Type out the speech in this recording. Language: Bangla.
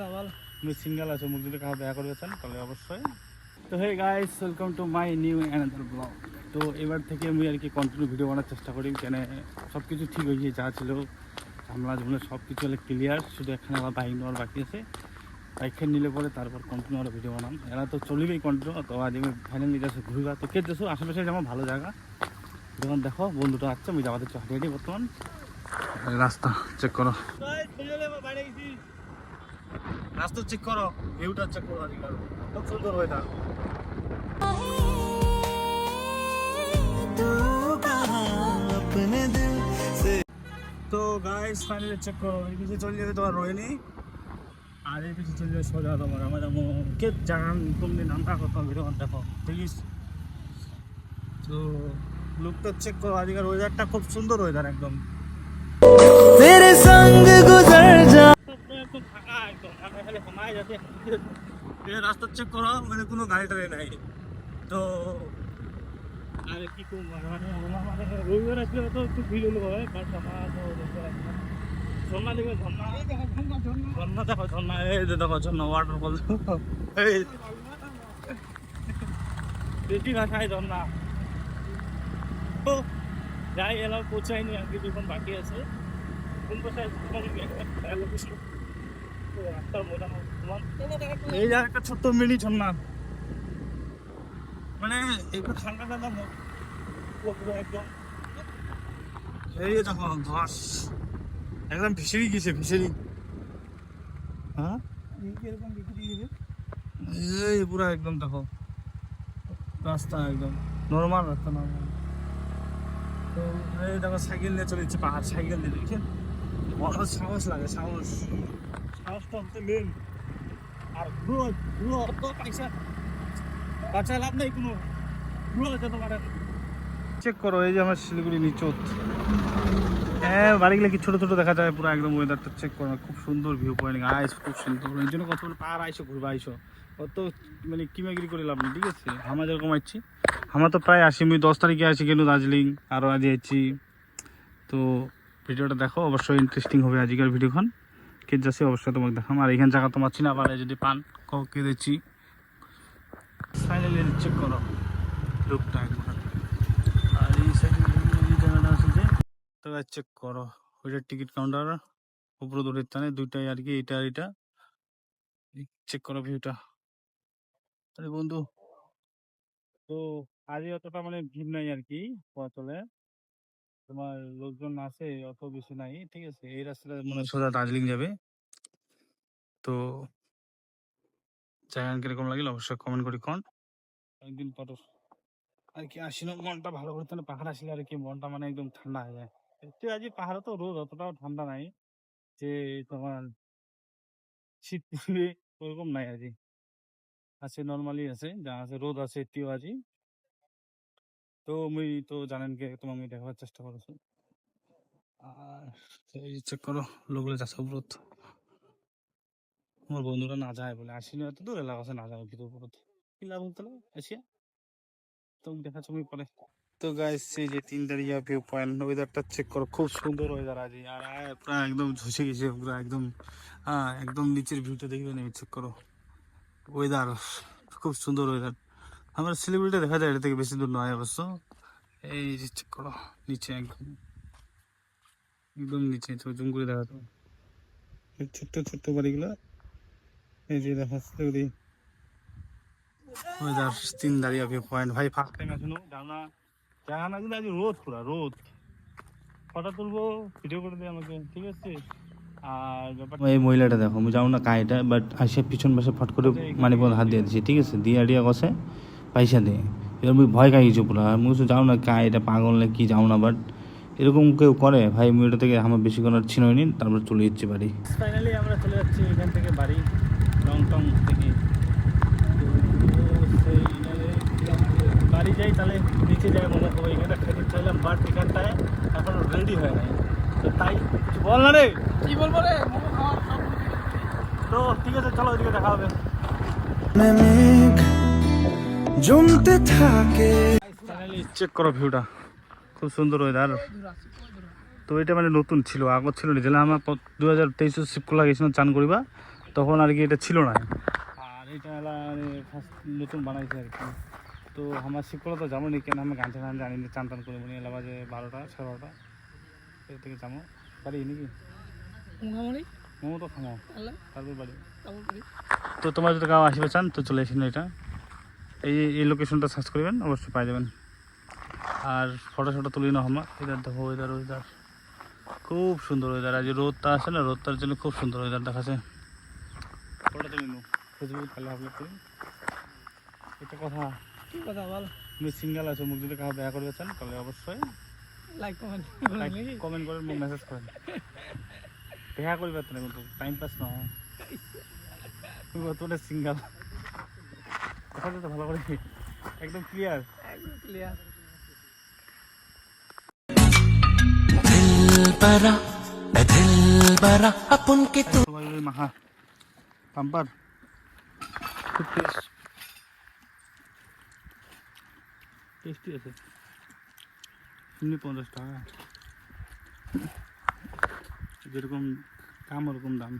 আমি সিঙ্গেল আছে, মুখ যদি কাউ দেখা করবেছেন তাহলে অবশ্যই। তো hey guys, welcome to my new another blog. তো এবার থেকে আমি আর কি কন্টিনিউ ভিডিও বানার চেষ্টা করি, কেন সব কিছু ঠিক হয়েছে, যা ছিল ঝামেলা ঝুমলা সব কিছু হলে ক্লিয়ার। শুধু এখানে আমার বাইক নেওয়ার বাকি আছে, বাইকখান নিলে পরে তারপর কন্টিনিউ আরও ভিডিও বানাম। এরা তো চলবেই কন্টিনিউ। তো আজ আমি ফাইনালি যাচ্ছি ঘুরবা। তো কে যাচ্ছ আশেপাশে যেমন ভালো জায়গা, যখন দেখো বন্ধুটা আসছে, আমি যাওয়া দিচ্ছি হাঁটি বর্তমান রাস্তা চেক করো, রাস্তা চেক করো, ভিউটা চেক করো, খুব সুন্দর ওয়েদার। তো গাইস ফাইনালি চেক করো, এই পিছিয়ে চলে যাবে তোমার রোহিণী, আর এই পিছিয়ে চলে যাবে সোজা তোমার আমার কে জানান তুমি নামটা কথা ভিডিও দেখো প্লিজ। তো লুকটা চেক করো, আজকের ওয়েদারটা খুব সুন্দর ওয়েদার, একদম तेरे संग गुजर जा। একদম ফাঁকা, একদম ফাঁকা, খালি ঘুমায় যাতে। রাস্তা চেক করো, মানে কোনো গাড়ি টাড়ি নাই। তো আর কি মানে রবিবার আসলে তো একটু ভিড় হলো হয়, বাট আমার তো ঝর্ণা দেখবে, ঝর্ণা ঝর্ণা দেখো, ঝর্ণা এই যে দেখো ঝর্ণা, ওয়াটারফল এই বেশি ভাষায় ঝর্ণা। তো যাই এলাও পৌঁছায়নি আর কিছুক্ষণ বাকি আছে। কোন পাশায় এই যে একটা ছোট্ট মিনি ঝর্ণা, মানে একটু ঠান্ডা ঠান্ডা একদম। এই দেখো ধস, একদম ভিসেরি গেছে, ভিসেরি। হ্যাঁ এই পুরো একদম দেখো রাস্তা একদম নর্মাল রাস্তা, নর্মাল। তো এই দেখো সাইকেল নিয়ে চলে যাচ্ছে পাহাড়, সাইকেল নিয়ে দেখছেন, বড় সাহস লাগে, সাহস, সাহসটা হচ্ছে মেন। আর ঘুরো ঘুরো অত পয়সা বাঁচায় লাভ নেই কোনো, ঘুরো যেতে পারে। চেক করো, এই যে আমার শিলিগুড়ি নিচত, হ্যাঁ বাড়িগুলো কি ছোটো ছোটো দেখা যায়, পুরো একদম ওয়েদারটা চেক করো, খুব সুন্দর ভিউ পয়েন্ট, আইস খুব সুন্দর। এই জন্য কত পাহাড় আইসো, ঘুরবা আইসো, অত মানে কিমাগিরি করে লাভ নেই, ঠিক আছে। আমরা যেরকম আসছি, আমরা তো প্রায় আসি, আমি 10 তারিখে আসি কিন্তু দার্জিলিং, আরও আজ যাচ্ছি। তো ভিডিওটা দেখো, অবশ্যই ইন্টারেস্টিং হবে আজকের ভিডিওখান, কে যাচ্ছি অবশ্যই তোমাকে দেখাম। আর এখানে জায়গা তোমার চিনা পারে যদি পান কে দিচ্ছি। ফাইনালি চেক করো লুকটা একবার, আর এই সাইডে এই জায়গাটা আছে যে, তো চেক করো ওইটার টিকিট কাউন্টার উপরে দূরের টানে দুইটাই আর কি, এটা আর এটা। চেক করো ভিউটা, আরে বন্ধু। তো আজকে অতটা মানে ভিড় নাই আর কি, চলে তোমার লোকজন আছে অত বেশি নাই, ঠিক আছে। এই রাস্তাটা মানে সোজা দার্জিলিং যাবে। তো জায়গা কিরকম লাগলো অবশ্যই কমেন্ট করি কোন। অনেকদিন পর আর কি আসিল, মনটা ভালো করতে না, পাহাড় আসলে আর কি মনটা মানে একদম ঠান্ডা হয়ে যায়। একটু আজ পাহাড়ে তো রোদ অতটাও ঠান্ডা নাই যে তোমার শীত পড়বে ওরকম নাই আর কি, আছে নর্মালি আছে, যা আছে রোদ আছে একটিও আজি। তো মুই তো জানেন কে তোমাকে দেখার চেষ্টা করেছো। আর এই চেক করো লোকগুলো যাচ্ছে উপরত, আমার বন্ধুরা না যায় বলে আসিনি, এত দূর এলাকা আছে না যায় কিন্তু উপরত কি লাভ হতো এসিয়া। তো দেখা তুমি পরে। তো গাইস এই যে 3 তারিয়া ভিউ পয়েন্ট, ওয়েদারটা চেক করো, খুব সুন্দর ওয়েদার আজ। আর পুরো একদম ঝসে গেছে পুরো একদম, হ্যাঁ একদম নিচের ভিউটা দেখবে না, চেক করো ওয়েদার, খুব সুন্দর ওয়েদার। আমার শিলিগুড়িটা দেখা যায় এটা থেকে বেশি দূর নয় অবশ্য। এই যে চেক করো নিচে একদম, একদম নিচে জুম করে দেখা তো ছোট্ট ছোট্ট বাড়িগুলো, এই যে দেখা শিলিগুড়ি ওয়েদার। 3 তারিয়া ভিউ পয়েন্ট ভাই ফার্স্ট টাইম আসুন, জানা জানা না কিন্তু আজ রোদ, পুরা রোদ। ফটো তুলবো, ভিডিও করে দিই আমাকে, ঠিক আছে। আর ব্যাপারটা এই মহিলাটা দেখো, আমি যাও না কাহিটা, বাট আসে পিছন পাশে ফট করে মানে হাত দিয়ে দিচ্ছি, ঠিক আছে, দিয়ে আডিয়া কষে পয়সা দিয়ে। এবার মুই ভয় খাই গেছি পুরো, মুই যাও না কাহিটা পাগল না কি যাও না, বাট এরকম কেউ করে ভাই। মুই এটা থেকে আমার বেশিক্ষণ আর ছিনই নি, তারপর চলে যাচ্ছি বাড়ি। ফাইনালি আমরা চলে যাচ্ছি এখান থেকে বাড়ি, রং টং থেকে। বাড়ি যাই তাহলে নিচে যাই মনে করবো, এখানে খেতে চাইলাম বাট এখানটায় এখন রেডি হয় নাই, তো তাই কিছু বল না রে, কি বলবো রে। তো ঠিক আছে চলো ওইদিকে দেখা হবে। জমতে থাকে চেক করো ভিউটা, খুব সুন্দর ওয়েদার। তো এটা মানে নতুন ছিল, আগত ছিল না, যেটা আমার 2023 শিফট খোলা গেছিলাম চান করিবা, তখন আর কি এটা ছিল না। আর এটা ফার্স্ট নতুন বানাইছে আর কি। তো আমার শিবকলা তো যাবো নি, কেন আমি গান টান জানি না, চান টান করে মনে এলা বাজে 12টা 12:30 এর থেকে যাবো পারি নাকি মোমো তো খামো তারপর বাড়ি। তো তোমার যদি কাউ আসবে চান তো চলে আসেন, এটা এই লোকেশনটা সার্চ করবেন অবশ্যই পাই যাবেন। আর ফটো শটো তুলি না আমার, এদার দেখো ওয়েদার খুব সুন্দর ওয়েদার। আজ রোদটা আসে না, রোদটার জন্য খুব সুন্দর ওয়েদার দেখাচ্ছে। ফটো তুলি নো ফেসবুক খালি আপলোড করি। একটা কথা, কি কথা বল? তুমি সিঙ্গেল আছো, মুখ যদি কাউ দেখা করবে চান তাহলে অবশ্যই লাইক কমেন্ট কমেন্ট করেন, মুখ মেসেজ করেন। দেখা করবে তো না, কিন্তু টাইম পাস না হয়। তুমি বর্তমানে সিঙ্গেল, কথা তো ভালো করে একদম ক্লিয়ার। একদম ক্লিয়ার। সবাই ওই মাখা পাম্পার খুব টেস্টি আছে। 50 টাকা, যেরকম দাম ওরকম দাম।